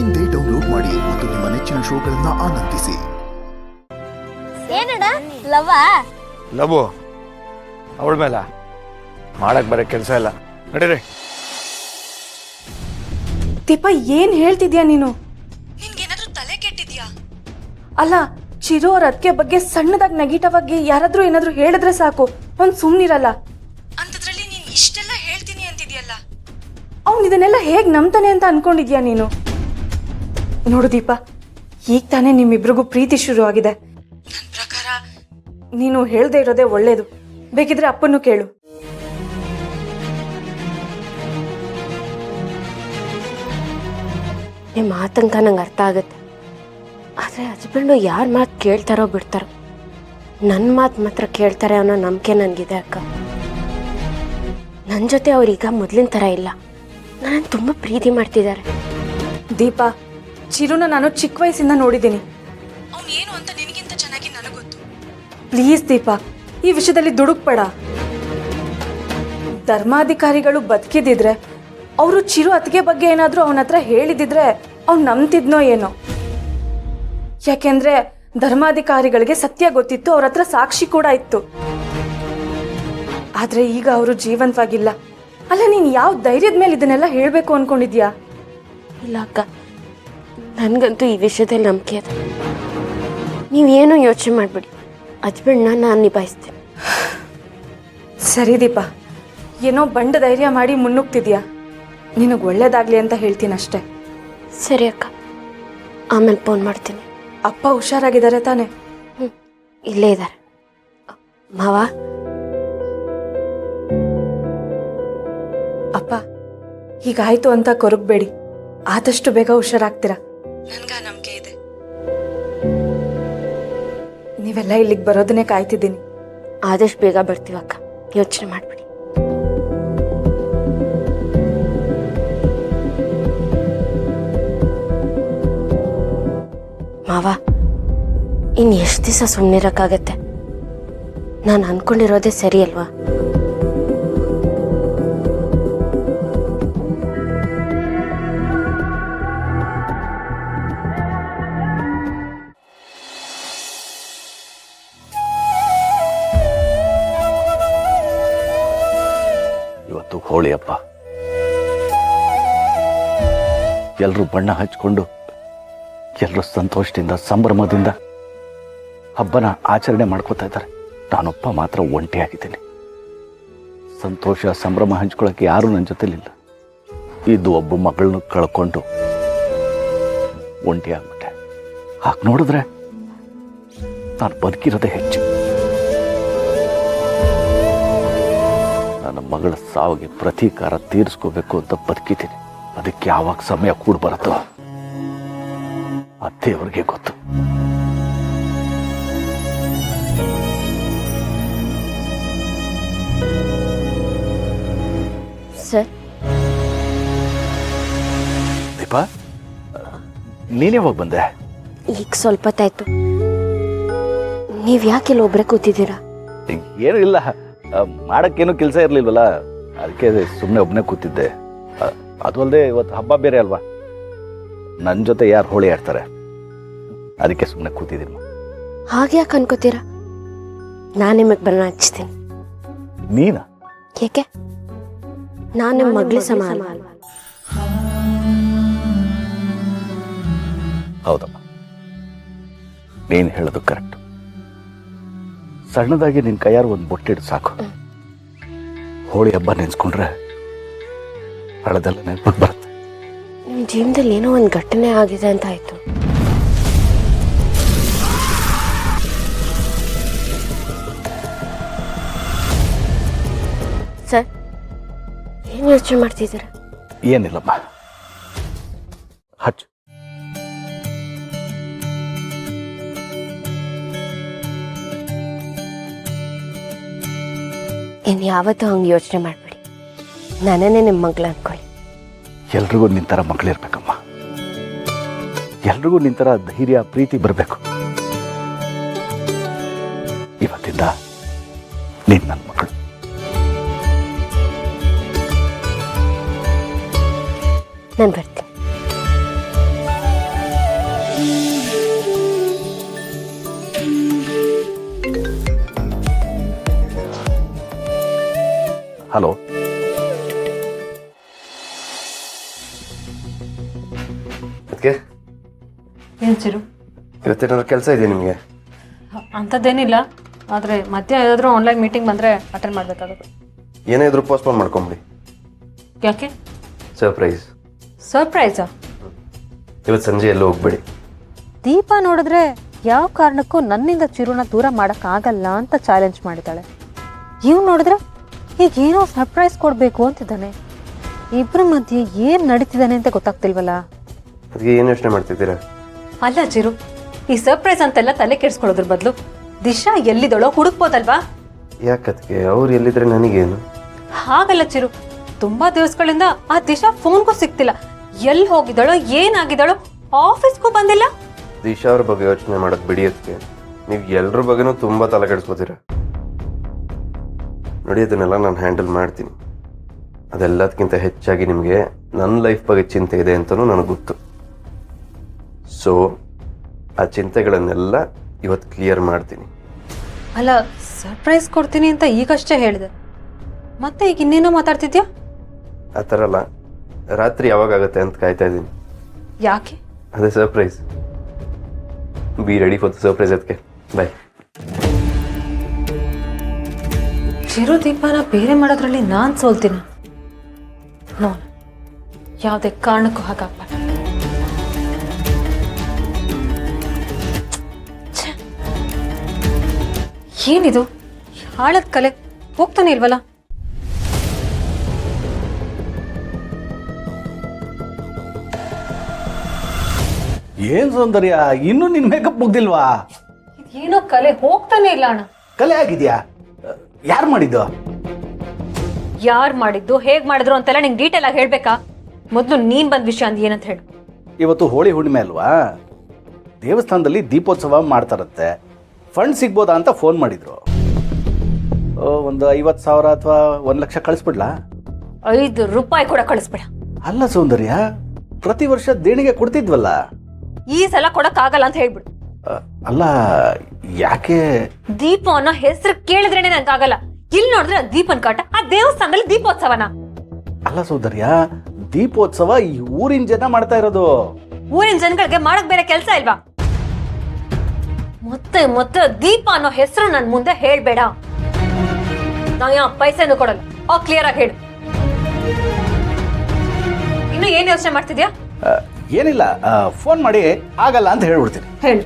ಇಂದೇ ಡೌನ್ಲೋಡ್ ಮಾಡಿ ಮತ್ತು ನಿಮ್ಮ ನೆಚ್ಚಿನ ಶೋಗಳನ್ನ ಆನಂದಿಸಿ. ಏನಡ ಲವ ಲವ್ ಅವಳ ಮೇಲೆ ಮಾಡಕ್ ಬರೋ ಕೆಲಸ ಇಲ್ಲ. ನಡೀರಿ. ದೀಪ, ಏನ್ ಹೇಳ್ತಿದ್ಯಾ ನೀನು? ನಿನ್ಗೇನಾದ್ರೂ ತಲೆ ಕೆಟ್ಟಿದ್ಯಾ? ಅಲ್ಲ, ಚಿರು ಅವ್ರ ಅದಕ್ಕೆ ಬಗ್ಗೆ ಸಣ್ಣದಾಗಿ ನೆಗೆಟಿವ್ ಆಗಿ ಯಾರಾದ್ರೂ ಏನಾದ್ರೂ ಹೇಳಿದ್ರೆ ಸಾಕು, ಅವ್ನು ಸುಮ್ನಿರಲ್ಲ. ಅಂತದ್ರಲ್ಲಿ ನೀನ್ ಇಷ್ಟೆಲ್ಲ ಹೇಳ್ತೀನಿ ಅಂತಿದ್ಯಲ್ಲ. ಅವ್ನು ಇದನ್ನೆಲ್ಲ ಹೇಗ್ ನಂಬ್ತಾನೆ ಅಂತ ಅನ್ಕೊಂಡಿದ್ಯಾ ನೀನು? ನೋಡು ದೀಪ, ಈಗ ತಾನೇ ನಿಮ್ಮಿಬ್ರಿಗೂ ಪ್ರೀತಿ ಶುರು ಆಗಿದೆ. ನನ್ ಪ್ರಕಾರ ನೀನು ಹೇಳ್ದೆ ಇರೋದೇ ಒಳ್ಳೇದು. ಬೇಕಿದ್ರೆ ಅಪ್ಪನ್ನು ಕೇಳು. ನಿಮ್ಮ ಆತಂಕ ನಂಗೆ ಅರ್ಥ ಆಗುತ್ತೆ. ಆದರೆ ಹಸ್ಬೆಂಡು ಯಾರ ಮಾತು ಕೇಳ್ತಾರೋ ಬಿಡ್ತಾರೋ, ನನ್ನ ಮಾತು ಮಾತ್ರ ಕೇಳ್ತಾರೆ ಅನ್ನೋ ನಂಬಿಕೆ ನನಗಿದೆ ಅಕ್ಕ. ನನ್ನ ಜೊತೆ ಅವ್ರೀಗ ಮೊದಲಿನ ಥರ ಇಲ್ಲ, ನನ್ನ ತುಂಬ ಪ್ರೀತಿ ಮಾಡ್ತಿದ್ದಾರೆ. ದೀಪ, ಚಿರುನ ನಾನು ಚಿಕ್ಕ ವಯಸ್ಸಿಂದ ನೋಡಿದ್ದೀನಿ. ಅವ್ನು ಏನು ಅಂತ ನಿನಗಿಂತ ಚೆನ್ನಾಗಿ ನನಗೆ ಗೊತ್ತು. ಪ್ಲೀಸ್ ದೀಪ, ಈ ವಿಷಯದಲ್ಲಿ ದುಡುಕ್ಬೇಡ. ಧರ್ಮಾಧಿಕಾರಿಗಳು ಬದುಕಿದಿದ್ರೆ, ಅವರು ಚಿರು ಅತ್ತಿಗೆ ಬಗ್ಗೆ ಏನಾದರೂ ಅವನ ಹತ್ರ ಹೇಳಿದಿದ್ರೆ ಅವ್ನು ನಂಬ್ತಿದ್ನೋ ಏನೋ. ಯಾಕೆಂದ್ರೆ ಧರ್ಮಾಧಿಕಾರಿಗಳಿಗೆ ಸತ್ಯ ಗೊತ್ತಿತ್ತು, ಅವ್ರ ಹತ್ರ ಸಾಕ್ಷಿ ಕೂಡ ಇತ್ತು. ಆದ್ರೆ ಈಗ ಅವರು ಜೀವಂತವಾಗಿಲ್ಲ. ಅಲ್ಲ, ನೀನು ಯಾವ ಧೈರ್ಯದ ಮೇಲೆ ಇದನ್ನೆಲ್ಲ ಹೇಳಬೇಕು ಅನ್ಕೊಂಡಿದ್ಯಾ? ಇಲ್ಲ ಅಕ್ಕ, ನನಗಂತೂ ಈ ವಿಷಯದಲ್ಲಿ ನಂಬಿಕೆ ಇದೆ. ನೀವೇನು ಯೋಚನೆ ಮಾಡಬೇಡಿ, ಹಸ್ಬೆಂಡ್ನ ನಾನು ನಿಭಾಯಿಸ್ತೀನಿ. ಸರಿ ದೀಪ, ಏನೋ ಬಂಡ ಧೈರ್ಯ ಮಾಡಿ ಮುನ್ನುಗ್ತಿದ್ಯಾ. ನಿನಗೆ ಒಳ್ಳೇದಾಗ್ಲಿ ಅಂತ ಹೇಳ್ತೀನಿ ಅಷ್ಟೇ. ಸರಿ ಅಕ್ಕ, ಆಮೇಲೆ ಫೋನ್ ಮಾಡ್ತೀನಿ. ಅಪ್ಪ ಹುಷಾರಾಗಿದ್ದಾರೆ ತಾನೆ? ಇಲ್ಲೇ ಇದ್ದಾರೆ. ಮಾವ, ಅಪ್ಪ ಹೀಗಾಯ್ತು ಅಂತ ಕೊರಗಬೇಡಿ. ಆದಷ್ಟು ಬೇಗ ಹುಷಾರಾಗ್ತೀರಾ. ನನ್ಗ ನಂಬಿಕೆ ಇದೆ. ನೀವೆಲ್ಲ ಇಲ್ಲಿಗೆ ಬರೋದನ್ನೇ ಕಾಯ್ತಿದ್ದೀನಿ. ಆದಷ್ಟು ಬೇಗ ಬರ್ತೀವಕ್ಕ, ಯೋಚನೆ ಮಾಡಬೇಡಿ. ಮಾವ, ಇನ್ನು ಎಷ್ಟು ದಿವಸ ಸುಮ್ಮನಿರೋಕ್ಕಾಗತ್ತೆ? ನಾನು ಅನ್ಕೊಂಡಿರೋದೇ ಸರಿ ಅಲ್ವಾ? ಇವತ್ತು ಹೋಳಿ ಹಬ್ಬ. ಎಲ್ಲರೂ ಬಣ್ಣ ಹಚ್ಕೊಂಡು ಎಲ್ಲರೂ ಸಂತೋಷದಿಂದ ಸಂಭ್ರಮದಿಂದ ಹಬ್ಬನ ಆಚರಣೆ ಮಾಡ್ಕೋತಾ ಇದ್ದಾರೆ. ನಾನೊಬ್ಬ ಮಾತ್ರ ಒಂಟಿಯಾಗಿದ್ದೀನಿ. ಸಂತೋಷ ಸಂಭ್ರಮ ಹಂಚ್ಕೊಳ್ಳೋಕ್ಕೆ ಯಾರೂ ನನ್ನ ಜೊತೆಲಿಲ್ಲ. ಇದು ಒಬ್ಬ ಮಗಳನ್ನ ಕಳ್ಕೊಂಡು ಒಂಟಿಯಾಗ್ಬಿಟ್ಟೆ. ಹಾಗೆ ನೋಡಿದ್ರೆ ನಾನು ಬದುಕಿರೋದೇ ಹೆಚ್ಚು. ನನ್ನ ಮಗಳ ಸಾವಿಗೆ ಪ್ರತೀಕಾರ ತೀರಿಸ್ಕೋಬೇಕು ಅಂತ ಬದುಕಿದ್ದೀನಿ. ಅದಕ್ಕೆ ಯಾವಾಗ ಸಮಯ ಕೂಡ ಬರುತ್ತೋ ಅತ್ತೆ ಅವ್ರಿಗೆ ಗೊತ್ತು. ಸರ್, ದೀಪ, ನೀನ್ ಯಾವಾಗ ಬಂದೆ? ಈಗ ಸ್ವಲ್ಪ ಹೊತ್ತಾಯ್ತು. ನೀವು ಯಾಕೆ ಇಲ್ಲಿ ಒಬ್ಬರೇ ಕೂತಿದ್ದೀರಾ? ಏನೂ ಇಲ್ಲ, ಮಾಡಕ್ಕೇನು ಕೆಲಸ ಇರಲಿಲ್ವಲ್ಲ, ಅದಕ್ಕೆ ಸುಮ್ಮನೆ ಒಬ್ಬನೇ ಕೂತಿದ್ದೆ. ಅದು ಅಲ್ಲದೆ ಇವತ್ತು ಹಬ್ಬ ಬೇರೆ ಅಲ್ವಾ, ನನ್ನ ಜೊತೆ ಯಾರು ಹೋಳಿ ಆಡ್ತಾರೆ, ಅದಕ್ಕೆ ಸುಮ್ಮನೆ ಕೂತಿದ್ದೀನಿ. ಹಾಗೆ ಯಾಕೆ ಅನ್ಕೋತೀರಾ? ನಾನು ನಿಮಗೆ ಬಣ್ಣ ಹಚ್ತೀನಿ. ನೀನಾ? ಏಕೆ? ನಾನು ನಿಮ್ಮ ಮಗಳ ಸಮಾನ. ಹೌದಮ್ಮ, ನೀನು ಹೇಳೋದು ಕರೆಕ್ಟ್. ಸಣ್ಣದಾಗಿ ನಿನ್ನ ಕೈಯಾರು ಒಂದು ಬೊಟ್ಟಿಡು ಸಾಕು. ಹೋಳಿ ಹಬ್ಬ ನೆನೆಸ್ಕೊಂಡ್ರೆ ಹಳದೆಲ್ಲ ನೆನಪಿಗೆ ಬರುತ್ತೆ. ನಿಮ್ಮ ಜೀವನದಲ್ಲಿ ಏನೋ ಒಂದು ಘಟನೆ ಆಗಿದೆ ಅಂತ ಆಯ್ತು. ಸರ್, ಏನು ಯೋಚನೆ ಮಾಡ್ತಿದ್ದೀರಾ? ಏನಿಲ್ಲಮ್ಮ, ಹಚ್ಚು. ಇನ್ನು ಯಾವತ್ತೂ ಹಂಗೆ ಯೋಚನೆ ಮಾಡಬೇಡಿ. ನನ್ನನ್ನೇ ನಿಮ್ಮ ಮಗಳು ಅನ್ಕೊಳ್ಳಿ. ಎಲ್ರಿಗೂ ನಿಂತರ ಮಗಳಿರ್ಬೇಕಮ್ಮ. ಎಲ್ರಿಗೂ ನಿಂತರ ಧೈರ್ಯ ಪ್ರೀತಿ ಬರಬೇಕು. ಇವತ್ತಿಂದ ನೀನು ನನ್ನ ಮಗಳು. ನಾನು ಬರ್ತೀನಿ. ಹಲೋ. ಅದಕ್ಕೆ ಏನು ಚಿರು? ಇವತ್ತೇನಾದ್ರು ಕೆಲಸ ಇದೆಯಾ ನಿಮಗೆ? ಅಂಥದ್ದೇನಿಲ್ಲ, ಆದರೆ ಮಧ್ಯ ಏನಾದರೂ ಆನ್ಲೈನ್ ಮೀಟಿಂಗ್ ಬಂದರೆ ಅಟೆಂಡ್ ಮಾಡಬೇಕಾಗುತ್ತೆ. ಏನೇ ಇದ್ರೂ ಪೋಸ್ಟ್ಪೋನ್ ಮಾಡ್ಕೊಂಬಿಡಿ. ಯಾಕೆ? ಸರ್ಪ್ರೈಸ್. ಸರ್ಪ್ರೈಸಾ? ಇವತ್ತು ಸಂಜೆ ಎಲ್ಲೂ ಹೋಗ್ಬೇಡಿ. ದೀಪ ನೋಡಿದ್ರೆ ಯಾವ ಕಾರಣಕ್ಕೂ ನನ್ನಿಂದ ಚಿರುನ ದೂರ ಮಾಡೋಕ್ಕಾಗಲ್ಲ ಅಂತ ಚಾಲೆಂಜ್ ಮಾಡಿದ್ದಾಳೆ. ಇವ್ ನೋಡಿದ್ರೆ ಈಗ ಏನೋ ಸರ್ಪ್ರೈಸ್ ಕೊಡಬೇಕು ಅಂತಿದ್ದಾನೆ. ಇಬ್ಬರ ಮಧ್ಯೆ ಏನು ನಡೀತಿದ್ದಾನೆ ಅಂತ ಗೊತ್ತಾಗ್ತಿಲ್ವಲ್ಲ. ಅದಕ್ಕೆ ಏನು ಯೋಚನೆ ಮಾಡ್ತಿದ್ದೀರಾ? ಅಲ್ಲ ಚಿರು, ಈ ಸರ್ಪ್ರೈಸ್ ಅಂತೆಲ್ಲ ತಲೆ ಕೆಡಿಸ್ಕೊಳ್ಳೋದ್ರ ಬದಲು ದಿಶಾ ಎಲ್ಲಿದಳೋ ಹುಡುಕ್ಬೋದಲ್ವಾ? ಯಾಕದಕ್ಕೆ ಅವ್ರು ಎಲ್ಲಿದ್ರೆ ನನಗೇನು? ಹಾಗಲ್ಲ ಚಿರು, ತುಂಬಾ ದಿವಸಗಳಿಂದ ಆ ದಿಶಾ ಫೋನ್ಗೂ ಸಿಗ್ತಿಲ್ಲ. ಎಲ್ಲಿ ಹೋಗಿದ್ದಾಳೋ, ಏನಾಗಿದ್ದಾಳೋ, ಆಫೀಸ್ಗೂ ಬಂದಿಲ್ಲ. ದಿಶಾ ಅವ್ರ ಬಗ್ಗೆ ಯೋಚನೆ ಮಾಡೋದು ಬಿಡಿ. ಅದಕ್ಕೆ ನೀವು ಎಲ್ಲರ ಬಗ್ಗೆನೂ ತುಂಬ ತಲೆ ಕೆಡಿಸ್ಕೋತೀರ. ನೋಡಿ, ಅದನ್ನೆಲ್ಲ ನಾನು ಹ್ಯಾಂಡಲ್ ಮಾಡ್ತೀನಿ. ಅದೆಲ್ಲದಕ್ಕಿಂತ ಹೆಚ್ಚಾಗಿ ನಿಮಗೆ ನನ್ನ ಲೈಫ್ ಬಗ್ಗೆ ಚಿಂತೆ ಇದೆ ಅಂತಲೂ ನನಗೆ ಗೊತ್ತು. ಸೊ ಆ ಚಿಂತೆಗಳನ್ನೆಲ್ಲ ಇವತ್ತು ಕ್ಲಿಯರ್ ಮಾಡ್ತೀನಿ. ಅಲ್ಲ, ಸರ್ಪ್ರೈಸ್ ಕೊಡ್ತೀನಿ ಅಂತ ಈಗಷ್ಟೇ ಹೇಳಿದೆ, ಮತ್ತೆ ಈಗ ಇನ್ನೇನೋ ಮಾತಾಡ್ತಿದ್ಯಾ? ಆ ಥರ ಅಲ್ಲ, ರಾತ್ರಿ ಯಾವಾಗತ್ತೆ ಅಂತ ಕಾಯ್ತಾ ಇದ್ದೀನಿ. ಯಾಕೆ? ಅದೇ surprise. Be ready for the surprise. ಅದಕ್ಕೆ ಬಾಯ್. ಚಿರು ದೀಪನ ಬೇರೆ ಮಾಡೋದ್ರಲ್ಲಿ ನಾನು ಸೋಲ್ತೀನಿ. ನೋ, ಯಾವುದೇ ಕಾರಣಕ್ಕೂ ಹಾಗಾಗ್ಬಾರ್ದು. ಏನಿದು ಹಾಳದ ಕಲೆ ಹೋಗ್ತಾನೆ ಇಲ್ವಲ್ಲ? ಏನ್ ಸೌಂದರ್ಯ, ಇನ್ನೂ ನಿನ್ ಮೇಕಪ್ ಮುಗ್ದಿಲ್ವಾ? ಏನೋ ಕಲೆ ಹೋಗ್ತಾನೆ ಇಲ್ಲ ಅಣ್ಣ. ಕಲೆ ಆಗಿದ್ಯಾ? ಯಾರು ಮಾಡಿದ್ದು? ಯಾರು ಮಾಡಿದ್ದು, ಹೇಗ್ ಮಾಡಿದ್ರು ಅಂತೆಲ್ಲ ನಿಂಗೆ ಡೀಟೇಲ್ ಆಗಿ ಹೇಳ್ಬೇಕಾ? ಮೊದಲು ನೀನ್ ಬಂದ ವಿಷಯ ಅಂದ್ ಏನಂತ ಹೇಳು. ಇವತ್ತು ಹೋಳಿ ಹುಣ್ಣಿಮೆ ಅಲ್ವಾ, ದೇವಸ್ಥಾನದಲ್ಲಿ ದೀಪೋತ್ಸವ ಮಾಡ್ತಾರಂತೆ. ಫಂಡ್ ಸಿಗ್ಬೋದಾ ಅಂತ ಫೋನ್ ಮಾಡಿದ್ರು. ಒಂದು 50,000 ಅಥವಾ 1 ಲಕ್ಷ ಕಳಿಸ್ಬಿಡ್ಲಾ? 5 ರೂಪಾಯಿ ಕೂಡ ಕಳಿಸ್ಬೇಡ. ಅಲ್ಲ ಸೌಂದರ್ಯ, ಪ್ರತಿ ವರ್ಷ ದೇಣಿಗೆ ಕೊಡ್ತಿದ್ವಲ್ಲ. ಈ ಸಲ ಕೊಡಕ್ ಆಗಲ್ಲ ಅಂತ ಹೇಳ್ಬಿಡು. ಅಲ್ಲ ಯಾಕೆ? ದೀಪ ಅನ್ನೋ ಹೆಸರು ಕೇಳಿದ್ರೇನೆ ನಂಗಾಗಲ್ಲ. ಇಲ್ಲಿ ನೋಡಿದ್ರೆ ದೀಪನ್ ಕಾಟ, ಆ ದೇವಸ್ಥಾನದಲ್ಲಿ ದೀಪೋತ್ಸವನ? ಅಲ್ಲ ಸೌಂದರ್ಯ, ದೀಪೋತ್ಸವ ಈ ಊರಿನ ಜನ ಮಾಡ್ತಾ ಇರೋದು. ಊರಿನ ಜನಗಳಿಗೆ ಮಾಡಕ್ ಬೇರೆ ಕೆಲಸ ಇಲ್ವಾ? ಮತ್ತೆ ಮತ್ತೆ ದೀಪ ಅನ್ನೋ ಹೆಸರು ನನ್ ಮುಂದೆ ಹೇಳ್ಬೇಡ. ನಾವ್ ಯಾವ ಪೈಸೆನೂ ಕೊಡಲ್ಲ. ಕ್ಲಿಯರ್ ಆಗಿ ಹೇಳು. ಇನ್ನು ಏನ್ ಯೋಚನೆ ಮಾಡ್ತಿದ್ಯಾ? ಏನಿಲ್ಲ, ಫೋನ್ ಮಾಡಿ ಆಗಲ್ಲ ಅಂತ ಹೇಳ್ಬಿಡ್ತೀನಿ. ಹೇಳು.